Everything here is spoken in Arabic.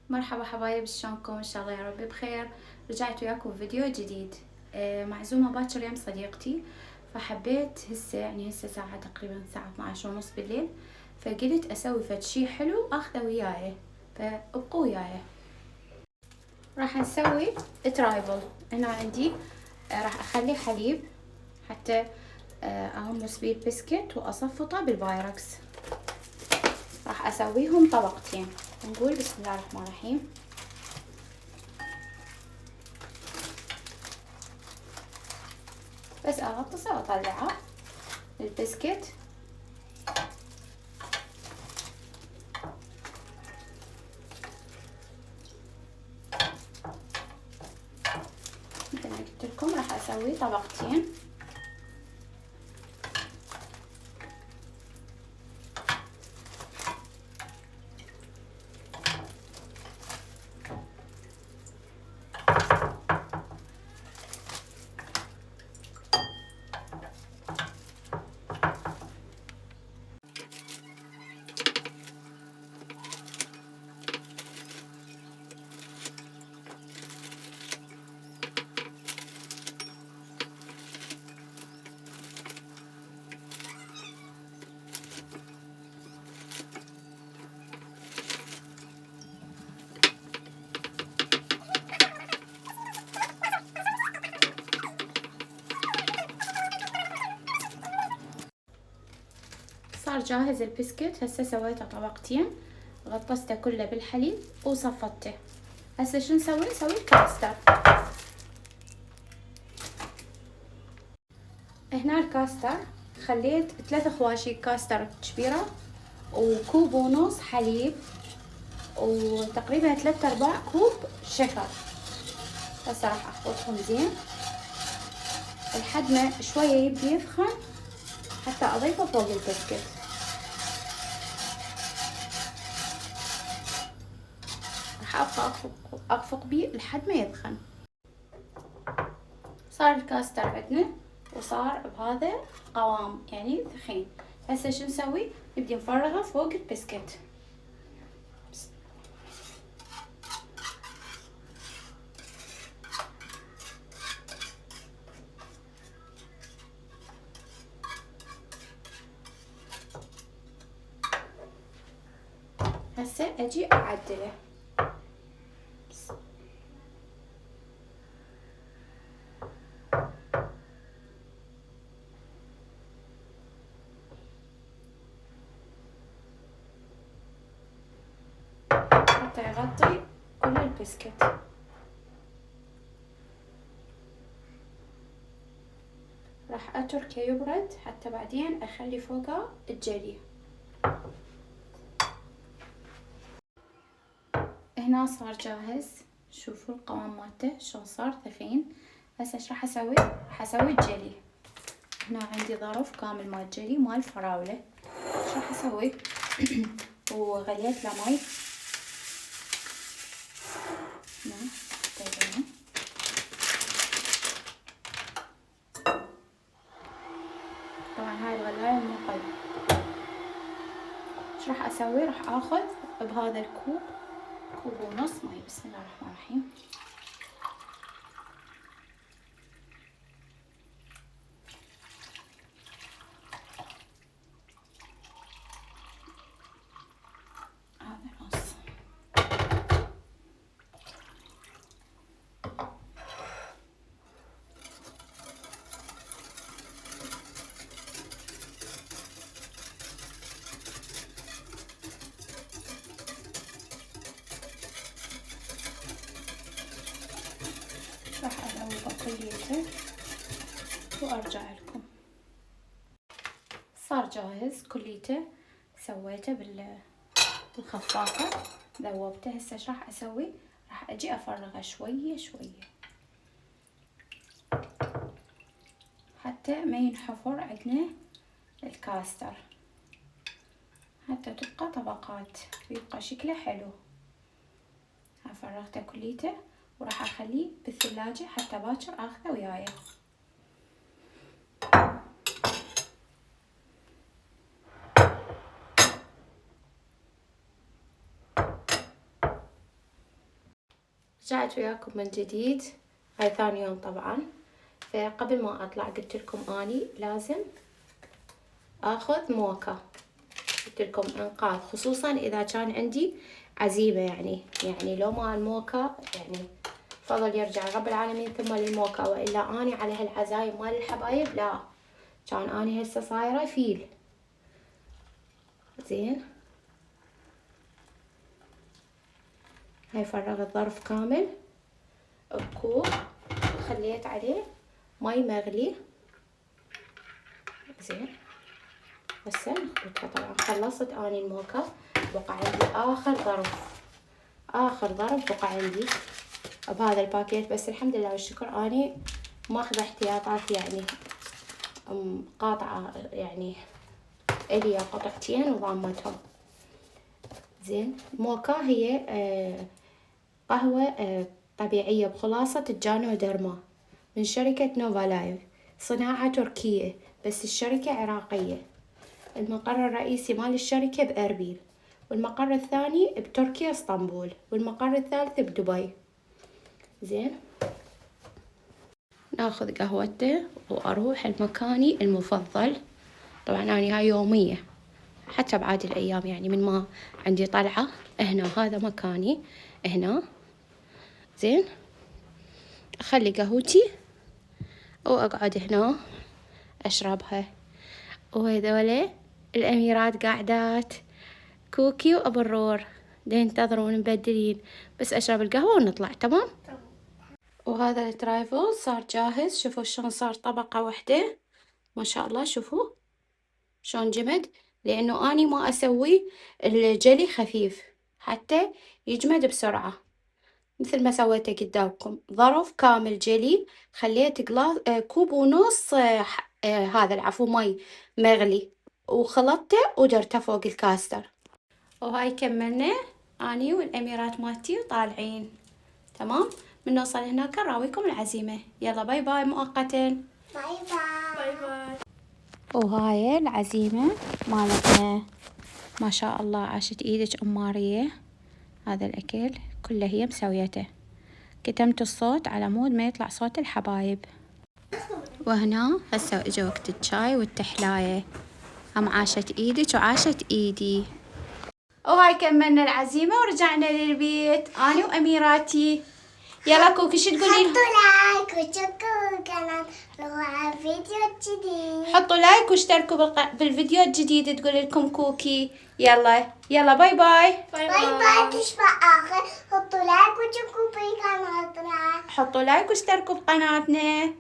مرحبا حبايب، شلونكم؟ ان شاء الله يا رب بخير. رجعت وياكم فيديو جديد. معزومة باكر يم صديقتي، فحبيت هسه ساعة تقريبا الساعة 12 ونص بالليل، فقلت اسوي فد شي حلو اخذه وياي، فابقوا وياي. راح نسوي ترايبل. هنا عندي راح اخلي حليب حتى اغمس بيه البسكت واصفطه بالبايركس. راح اسويهم طبقتين. نقول بسم الله الرحمن الرحيم. بس اغطسه واطلعه البسكت. مثل ما قلت لكم راح اسوي طبقتين. صار جاهز البسكت. هسه سويته طبقتين، غطسته كله بالحليب وصفطته. هسه شو نسوي الكاستر. هنا الكاستر خليت 3 خواشي كاستر كبيرة وكوب ونص حليب وتقريبا 3/4 كوب شكر. هسه راح اخلطهم زين لحد ما شوية يبدي يفخن حتى اضيفه فوق البسكت. راح ابقى اخفق بيه لحد ما يسخن. صار الكاستر عندنا وصار بهذا قوام يعني ثخين. هسه شو نسوي؟ نبدي نفرغه فوق البسكت. هسه اجي اعدله. حتى يغطي كل البسكت. راح اتركه يبرد حتى بعدين اخلي فوقه الجلي. هنا صار جاهز. شوفوا القوام مالته شلون صار ثخين. هسه ايش راح اسوي؟ راح اسوي الجلي. هنا عندي ظرف كامل مال جلي مال فراولة. ايش راح اسوي؟ وغليت له ماي. طبعا هاي الغلاية مو قد. ايش راح اسوي؟ راح اخذ بهذا الكوب كوب ونص ماي. بسم الله الرحمن الرحيم. هذا نص. راح أذوب بقيته وأرجع لكم. صار جاهز كليته. سويته بالخفاقة، ذوبته. هسه ايش راح أسوي؟ راح أجي أفرغه شوية شوية حتى ما ينحفر عندنا الكاستر، حتى تبقى طبقات ويبقى شكله حلو. فرغته كليته وراح اخليه بالثلاجة حتى باكر اخذه وياي. رجعت وياكم من جديد. هاي ثاني يوم طبعا. فقبل ما اطلع قلت لكم اني لازم اخذ موكا، قلت لكم انقاذ، خصوصا اذا كان عندي عزيمة. يعني لو ما الموكا يعني فضل يرجع رب العالمين ثم للموكا، والا اني على هالعزايم مال الحبايب لا، كان اني هسه صايرة فيل. زين، هاي فرغت ظرف كامل بكوب، خليت عليه ماي مغلي. زين، هسه نخلطها. طبعا خلصت اني الموكا، بقى عندي اخر ظرف بقى عندي بهذا الباكيت. بس الحمد لله والشكر اني ماخذه احتياطات، يعني قاطعه يعني الي قطعتين وضامتهم. زين، موكا هي قهوة طبيعية بخلاصة الجانودرما من شركة نوفا لايف، صناعة تركية بس الشركة عراقية. المقر الرئيسي مال الشركة بأربيل، والمقر الثاني بتركيا اسطنبول، والمقر الثالث بدبي. زين، ناخذ قهوته واروح لمكاني المفضل. طبعا انا هاي يومية حتى بعد الايام، يعني من ما عندي طلعة هنا، هذا مكاني هنا. زين، اخلي قهوتي واقعد هنا اشربها، وهذول الاميرات قاعدات كوكي وابرور ينتظرون مبدلين، بس اشرب القهوة ونطلع. تمام. وهذا الترايفل صار جاهز، شوفوا شلون صار طبقة واحدة ما شاء الله. شوفوا شلون جمد، لانه اني ما اسوي الجلي خفيف حتى يجمد بسرعة. مثل ما سويته قدامكم، ظرف كامل جلي، خليت كوب ونص هذا العفو مي مغلي، وخلطته ودرته فوق الكاستر. وهاي كملنا اني والاميرات مالتي وطالعين. تمام، من نوصل هناك نراويكم العزيمة. يلا باي باي مؤقتا. باي باي. باي باي. وهاي العزيمة مالتنا، ما شاء الله عاشت ايدك ام مارية. هذا الاكل كله هي مسويته، كتمت الصوت على مود ما يطلع صوت الحبايب. وهنا هسه اجا وقت الشاي والتحلاية، هم عاشت ايدك وعاشت ايدي. وهاي كملنا العزيمة ورجعنا للبيت اني واميراتي. يلا كوكي شو تقولين؟ حطوا لايك واشتركوا بالقناة، روحوا على الفيديو الجديد. حطوا لايك واشتركوا بالفيديو الجديد تقول لكم كوكي. يلا باي باي. باي باي. تشبع آخر. حطوا لايك واشتركوا بالقناة. حطوا لايك واشتركوا بقناتنا.